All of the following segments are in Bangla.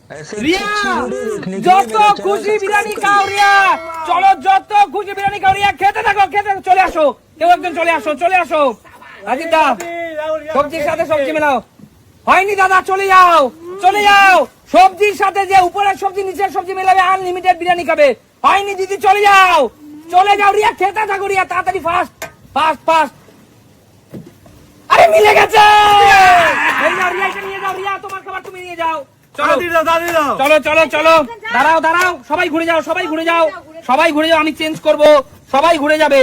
রিয়া যত খুশি বিরিয়ানি খাও রিয়া, চলো যত খুশি বিরিয়ানি খাও রিয়া, খেতে থাকো খেতে, চলে আসো কেউ একজন, চলে আসো চলে আসো। রাজীব দা সবজির সাথে সবজি মেলাও। হয়নি দাদা, চলে যাও চলে যাও, সবজির সাথে যে উপরের সবজি নিচের সবজি মেলাবে, আনলিমিটেড বিরিয়ানি খাবে। হয়নি দিদি, চলে যাও চলে যাও রিয়া, খেতে থাকো রিয়া, তাড়াতাড়ি ফাস্ট ফাস্ট ফাস্ট। আরে মিলে গেছে, রিয়া এটা নিয়ে যাও, রিয়া তোমার খাবার তুমি নিয়ে যাও। চলো চলো চলো চলো, দাঁড়াও দাঁড়াও, সবাই ঘুরে যাও সবাই ঘুরে যাও সবাই ঘুরে যাও, আমি চেঞ্জ করব, সবাই ঘুরে যাবে।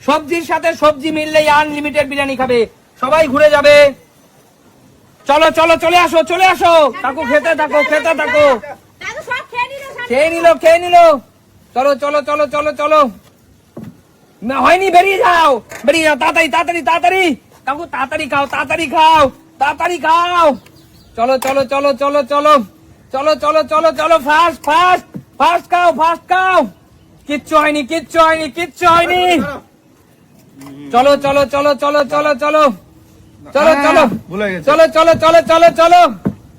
সবজির সাথে সবজি মিললেই আনলিমিটেড বিরিয়ানি খাবে, সবাই ঘুরে যাবে। চলো চলো চলে আসো চলে আসো, কাকু খেতে থাকো খেতে থাকো। খেয়ে নিল, চলো চলো চলো চলো চলো। হয়নি, বেরিয়ে যাও তাড়াতাড়ি তাড়াতাড়ি তাড়াতাড়ি, কাকু তাড়াতাড়ি খাও তাড়াতাড়ি খাও তাড়াতাড়ি খাও। চলো চলো চলো চলো চলো চলো চলো চলো চলো, ফাস্ট ফাস্ট ফাস্ট খাও ফাস্ট খাও। কিচ্ছু হয়নি কিচ্ছু হয়নি কিচ্ছু হয়নি। চলো চলো চলো চলো চলো চলো চলো চলো চলো চলো চলো চলো চলো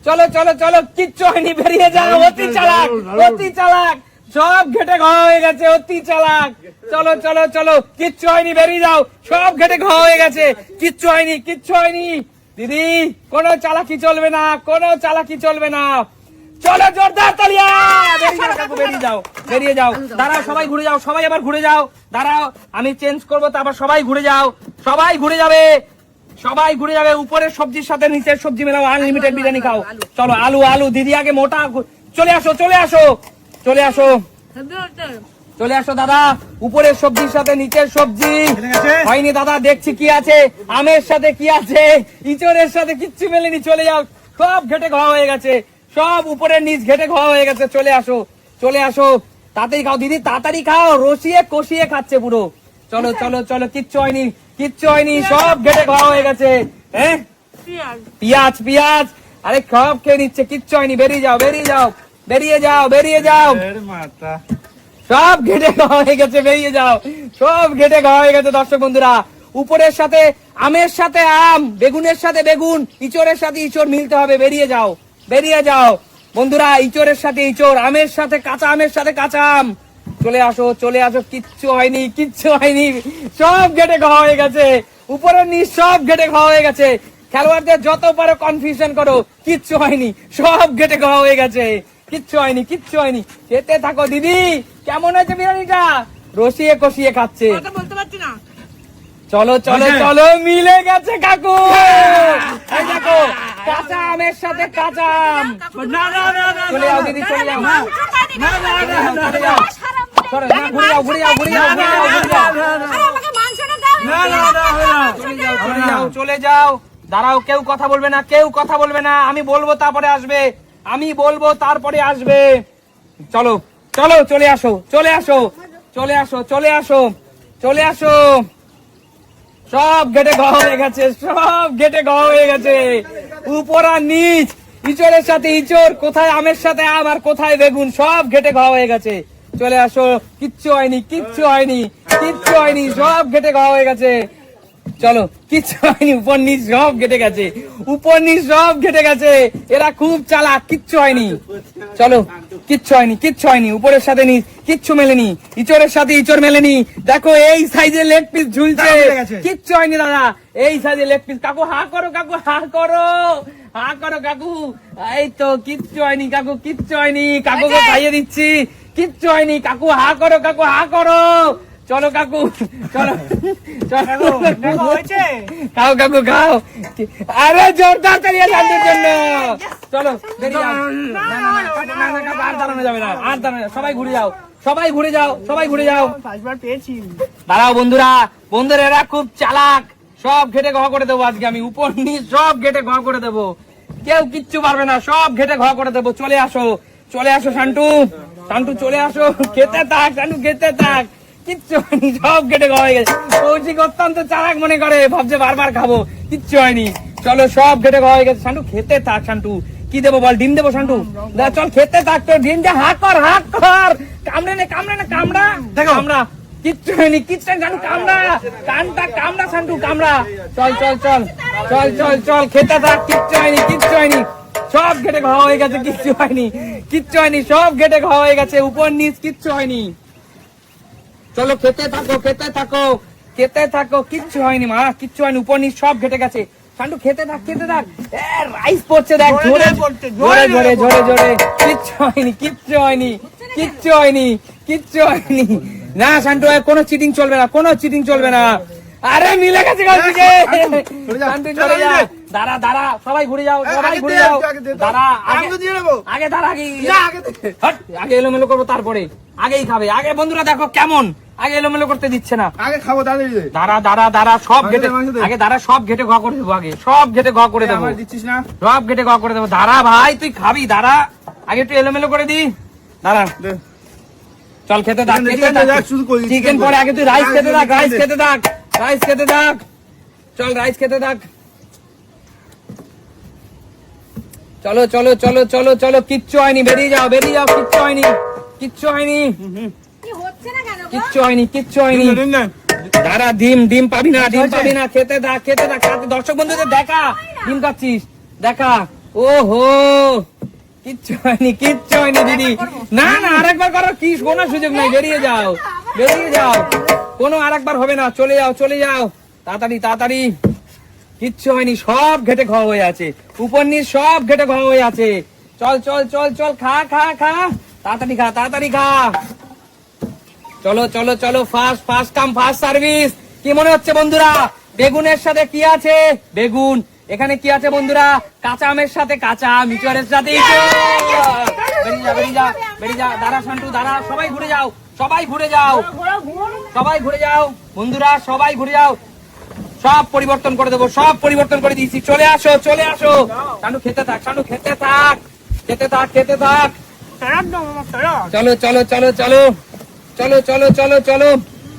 চলো চলো চলো, কিচ্ছু হয়নি, বেরিয়ে যাও। অতি চালাক অতি চালাক, সব ঘেটে ঘা হয়ে গেছে, অতি চালাক। চলো চলো চলো, কিচ্ছু হয়নি, বেরিয়ে যাও, সব ঘেটে ঘা হয়ে গেছে, কিচ্ছু হয়নি কিচ্ছু হয়নি। দিদি কোনো চালাকি চলবে না, কোনো চালাকি চলবে না। চলো জোরদার তালিয়া, বেরিয়ে যাও বেরিয়ে যাও। দাঁড়াও সবাই ঘুরে যাও, সবাই আবার ঘুরে যাও, দাঁড়াও আমি চেঞ্জ করবো, তারপর সবাই ঘুরে যাও, সবাই ঘুরে যাবে সবাই ঘুরে যাবে। উপরের সবজির সাথে নিচের সবজি মেলাও, আনলিমিটেড বিরিয়ানি খাও। চলো আলু আলু, দিদি আগে মোটা, চলে আসো চলে আসো চলে আসো চলে আসো দাদা। উপরের সবজির সাথে নিচের সবজি হয়নি দাদা, দেখছি কি আছে, আমের সাথে কি আছে, ইঁচড়ের সাথে কিচ্ছু মেলেনি, চলে যাও, সব ঘেটে খাওয়া হয়ে গেছে, সব উপরের নিচ ঘেটে খাওয়া হয়ে গেছে। চলে আসো চলে আসো, তাড়াতাড়ি খাও দিদি তাড়াতাড়ি খাও, রসিয়ে কষিয়ে খাচ্ছে পুরো। চলো চলো চলো, কিচ্ছু হয়নি কিচ্ছু হয়নি, সব ঘেটে খাওয়া হয়ে গেছে। হ্যাঁ পিয়াজ পিয়াজ, আরে সব খেয়ে নিচ্ছে, কিচ্ছু হয়নি, বেরিয়ে যাও বেরিয়ে যাও বেরিয়ে যাও বেরিয়ে যাও, সব ঘেটে খাওয়া হয়ে গেছে, বেরিয়ে যাও, সব ঘেটে খাওয়া হয়ে গেছে। দর্শক বন্ধুরা, উপরের সাথে আমের সাথে আম, বেগুনের সাথে বেগুন, ইঁচড়ের সাথে ইঁচড় মিলতে হবে, বেরিয়ে যাও বেরিয়ে যাও বন্ধুরা। ইঁচড়ের সাথে ইঁচড়, আমের সাথে কাঁচা আমের সাথে কাঁচা আম, চলে আসো চলে আসো, কিচ্ছু হয়নি কিচ্ছু হয়নি, সব ঘেটে খাওয়া হয়ে গেছে, উপরের নিচ সব ঘেটে খাওয়া হয়ে গেছে। খেলোয়াড়দের যত পারো কনফিউশন করো, কিচ্ছু হয়নি, সব ঘেটে খাওয়া হয়ে গেছে, কিচ্ছু হয়নি কিচ্ছু হয়নি। খেতে থাকো দিদি, কেমন হয়েছে বিরিয়ানিটা, রসিয়ে কষিয়ে খাচ্ছে। বলতে পারছি না। চলো চলো চলো, মিলে গেছে কাকু, এই দেখো কাঁচা আমের সাথে কাঁচা আম। চলে যাও দিদি চলে যাও, চলে যাও, ঘুরে যাও ঘুরে যাও ঘুরে যাও চলে যাও চলে যাও। দাঁড়াও, কেউ কথা বলবে না, কেউ কথা বলবে না, আমি বলবো তারপরে আসবে, আমি বলবো তারপরে আসবে। চলো চলো চলে আসো চলে আসো চলে আসো চলে আসো চলে আসো, সব ঘেটে খাওয়া হয়ে গেছে, সব ঘেটে খাওয়া হয়ে গেছে, উপর আর নিচ, ইঁচড়ের সাথে ইঁচড়, কোথায় আমের সাথে আম আর কোথায় বেগুন, সব ঘেটে খাওয়া হয়ে গেছে। চলে আসো, কিচ্ছু হয়নি কিচ্ছু হয়নি কিচ্ছু হয়নি, সব ঘেটে খাওয়া হয়ে গেছে। চলো, কিচ্ছু হয়নি, উপর নিচ সব ঘেটে গেছে, উপর নিচ সব ঘেটে গেছে, এরা খুব চালাক, কিচ্ছু হয়নি। চলো, কিচ্ছু হয়নি কিচ্ছু হয়নি, উপরের সাথে নিচ কিচ্ছু মেলেনি, ইঁচড়ের সাথে ইঁচড় মেলেনি। দেখো এই সাইজের লেগ পিস ঝুলছে, কিচ্ছু হয়নি দাদা, এই সাইজের লেগ পিস। কাকু হা করো, কাকু হা করো, হা করো কাকু, এই তো কিচ্ছু হয়নি কাকু, কিচ্ছু হয়নি, কাকুকে খাইয়ে দিচ্ছি, কিচ্ছু হয়নি, কাকু হা করো, কাকু হা করো। চলো কাকু চলো চলো, খাও কাকু খাও, আরে জোরদার তালিয়া শান্তির জন্য। চলো বেরিয়ে যাও, আর দাঁড়ানো যাবে না, আর দাঁড়ানো, সবাই ঘুরে যাও সবাই ঘুরে যাও সবাই ঘুরে যাও। দাঁড়াও বন্ধুরা, বন্ধুরা এরা খুব চালাক, সব ঘেটে ঘ করে দেবো আজকে আমি, উপর নিচ সব ঘেটে ঘ করে দেবো, কেউ কিচ্ছু পারবে না, সব ঘেটে ঘ করে দেবো। চলে আসো চলে আসো শান্টু, শান্টু চলে আসো, খেতে থাক শান্টু খেতে থাক, কিচ্ছু হয়নি, সব কেটে হয়ে গেছে। কৌশিক অত্যন্ত চালাক মনে করে, ভাবছে বারবার খাবো, কিচ্ছু হয়নি। চলো, সব কেটে হয়ে গেছে, শান্টু খেতে থাক। শান্টু কি দেবো বল, ডিম দেবো শান্টু, চল খেতে থাক, তোর ডিম যা, হাত কর হাত কর, কামড়ে নে কামড়ে নে, কামড়া দেখো, কামড়া, কিচ্ছু হয়নি কিচ্ছু হয়নি, শান্টু কামড়া, কানটা কামড়া শান্টু কামড়া, চল চল চল চল চল চল, খেতে থাক, কিচ্ছু হয়নি কিচ্ছু হয়নি। সব ঘেটে খাওয়া হয়ে গেছে, কিচ্ছু হয়নি, কিচ্ছু হয়নি, সব ঘেটে খাওয়া হয়ে গেছে, উপর নিচ কিচ্ছু হয়নি। চলো খেতে থাকো, খেতে থাকো, খেতে থাকো, কিচ্ছু হয়নি মা, কিচ্ছু হয়নি, উপর নিচ সব ঘেটে গেছে। শান্টু খেতে থাক, খেতে থাক। রাইস পড়ছে দেখ, জোরে জোরে জোরে জোরে জোরে। কিচ্ছু হয়নি, কিচ্ছু হয়নি, কিচ্ছু হয়নি, কিচ্ছু হয়নি। না শান্টু, কোনো চিটিং চলবে না, কোনো চিটিং চলবে না। আরে মিলে গেছে গাছ থেকে। শান্টু চলে যা। দাঁড়া দাঁড়া, সবাই ঘুরে যাও, সবাই ঘুরে যাও। দাঁড়া, আগে দাঁড়া, আগে এলোমেলো করবো, তারপরে আগেই খাবে। আগে বন্ধুরা দেখো কেমন, আগে এলোমেলো করতে দিচ্ছে না। আগে খাবো, দাঁড়া দাঁড়া দাঁড়া, সব ঘেটে আগে দাঁড়া, সব ঘেটে ঘ করে দেবো, আগে সব ঘেটে ঘ করে দেবো, দিচ্ছিস না? সব ঘেটে ঘ করে দেবো। দাঁড়া ভাই, তুই খাবি, দাঁড়া, আগে একটু এলোমেলো করে দি, দাঁড়া। চল খেতে থাক, খেতে থাক। চিকেন পরে, আগে তুই রাইস খেতে থাক, রাইস খেতে থাক, রাইস খেতে থাক। চল রাইস খেতে থাক। চলো চলো চলো চলো চলো, কিচ্ছু হয়নি, বেরিয়ে যাও, বেরিয়ে যাও, কিচ্ছু হয়নি, কিচ্ছু হয়নি, কিচ্ছু হয়নি, কিচ্ছু হয়নি। দাঁড়া, ডিম ডিম পাবি না, ডিম পাবি না, খেতে থাক, খেতে থাক। দর্শক বন্ধুদের দেখা, ডিম খাচ্ছিস, দেখা। ও হো, কিচ্ছু হয়নি, কিচ্ছু হয়নি দিদি। না না, আরেকবার করো, কি কোনো সুযোগ নাই, বেরিয়ে যাও, বেরিয়ে যাও, কোনো আরেকবার হবে না, চলে যাও, চলে যাও, তাড়াতাড়ি তাড়াতাড়ি। কিচ্ছু হয়নি, সব ঘেটে খাওয়া হয়ে আছে, উপর নিচ সব ঘেটে খাওয়া হয়ে আছে। চল চল চল চল, খা খা খা, তাড়াতাড়ি খা, তাড়াতাড়ি খা। চলো চলো চলো, ফাস্ট ফাস্ট কাম ফাস্ট সার্ভিস। কি মনে হচ্ছে বন্ধুরা, বেগুনের সাথে কি আছে? বেগুন। এখানে কি আছে বন্ধুরা? কাঁচা আমের সাথে কাঁচা আম, ইঁচড়ের সাথে ইঁচড়। বেরিয়ে যা, বেরিয়ে যা, বেরিয়ে যা। দাঁড়া শান্টু, দাঁড়া, সবাই ঘুরে যাও, সবাই ঘুরে যাও, সবাই ঘুরে যাও বন্ধুরা, সবাই ঘুরে যাও। সব পরিবর্তন করে দেবো, সব পরিবর্তন করে দিয়েছি। চলে আসো, চলে আসো। শান্টু খেতে থাক, শান্টু খেতে থাক, খেতে থাক, খেতে থাক। চলো চলো চলো চলো চলো চলো চলো চলো।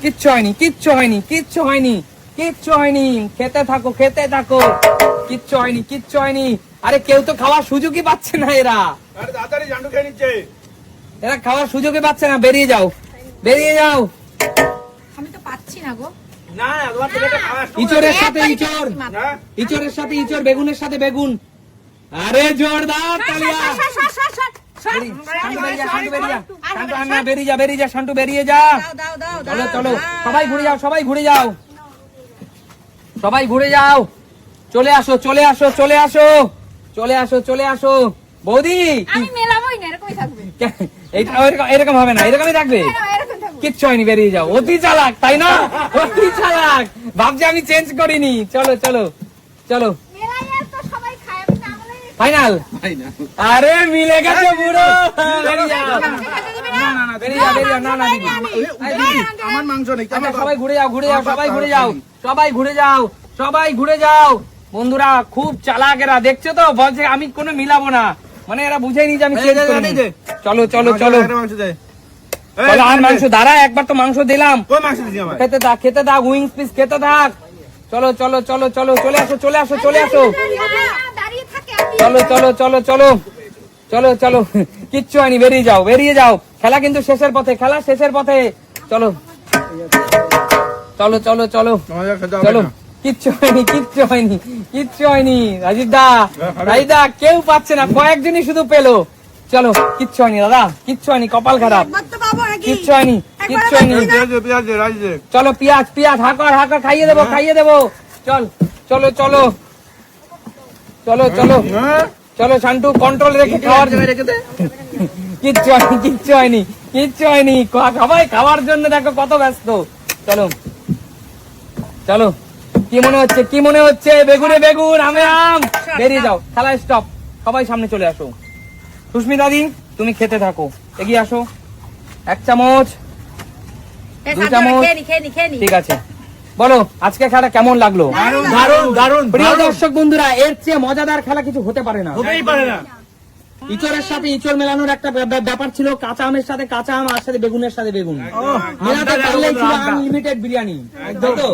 কিচ্ছু হয়নি, কিচ্ছু হয়নি, কিচ্ছু হয়নি, কিচ্ছু হয়নি, খেতে থাকো, খেতে থাকো, কিচ্ছু হয়নি, কিচ্ছু হয়নি। আরে কেউ তো খাওয়ার সুযোগই পাচ্ছে না, এরা এরা খাওয়ার সুযোগই পাচ্ছে না। বেরিয়ে যাও, বেরিয়ে যাও। আমি তো পাচ্ছি না গো। ইঁচড়ের সাথে ইঁচড়, ইঁচড়ের সাথে ইঁচড়, বেগুনের সাথে বেগুন। আরে জোরদার তালিয়া। বেরিয়ে যা, বেরিয়ে যা শান্টু, বেরিয়ে যা। চলো চলো, সবাই ঘুরে যাও, সবাই ঘুরে যাও, সবাই ঘুরে যাও। চলে আসো, চলে আসো, চলে আসো, চলে আসো, চলে আসো। বৌদি, আমি মেলাবই না, এরকমই থাকবে। এরকম হবে না, এরকমই থাকবে। কিচ্ছু হয়নি, বেরিয়ে যাও। অতি চালাক, তাই না? অতি চালাক, ভাবছি আমি চেঞ্জ করিনি। চলো চলো চলো, ফাইনাল। আরে মিলে গেছে পুরো। বেরিয়ে যাও, বেরিয়ে যাও, বেরিয়ে যাও। না না দিদি, আমার মাংস নেই। সবাই ঘুরে যাও, ঘুরে যাও, সবাই ঘুরে যাও, সবাই ঘুরে যাও, সবাই ঘুরে যাও। বন্ধুরা খুব চালাক এরা, দেখছো তো, বলছে আমি কোনো মিলাবো না, মানে এরা বুঝেনি যে আমি চেঞ্জ করিনি। চলো চলো চলো চলো, আর মাংস, দাঁড়া, একবার তো মাংস দিলাম। খেতে থাক, খেতে থাক, উইংস পিস খেতে থাক। চলো চলো চলো চলো, চলে আসো, চলে আসো, চলে আসো। চলো চলো চলো চলো চলো চলো, কিচ্ছু হয়নি, বেরিয়ে যাও, বেরিয়ে যাও। খেলা কিন্তু শেষের পথে, খেলা শেষের পথে। চলো চলো চলো চলো চলো, কিচ্ছু হয়নি, কিচ্ছু হয়নি, কিচ্ছু হয়নি। রাজীব দা, রাজীব দা, কেউ পাচ্ছে না, কয়েকজনই শুধু পেলো। চলো, কিচ্ছু হয়নি দাদা, কিচ্ছু হয়নি, কপাল খারাপ, কিচ্ছু হয়নি, কিচ্ছু হয়নি। চলো পিয়াজ, পিয়াজ হাকর হাকর, খাইয়ে দেবো, খাইয়ে দেবো। চল চলো চলো চলো চলো চলো, শান্টু কন্ট্রোল রেখে খাওয়ার, কিচ্ছু হয়নি, কিচ্ছু হয়নি, কিচ্ছু হয়নি। সবাই খাওয়ার জন্য দেখো কত ব্যস্ত। চলো চলো, কি মনে হচ্ছে, কি মনে হচ্ছে? বেগুনে বেগুন, আমে আম। বেরিয়ে যাও, খেলা স্টপ, সবাই সামনে চলে আসো। সুস্মিতা দি, তুমি খেতে থাকো, এগিয়ে আসো। 1 চামচ, 2 চামচ, ঠিক আছে। বলো আজকে খেলা কেমন লাগলো? দারুণ দারুণ। প্রিয় দর্শক বন্ধুরা, এর চেয়ে মজাদার খেলা কিছু হতে পারে না, হতেই পারে না। ইঁচড়ের সাথে ইঁচড় মেলানোর একটা ব্যাপার ছিল, কাঁচা আমের সাথে কাঁচা আম, আর সাথে বেগুনের সাথে বেগুন মেলাতে পারলেই ছিল আনলিমিটেড বিরিয়ানি। একদম তো।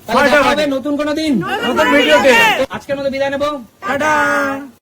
তাহলে দেখা হবে নতুন কোনো দিন, নতুন ভিডিওতে। আজকের মতো বিদায় নেবো, টাটা।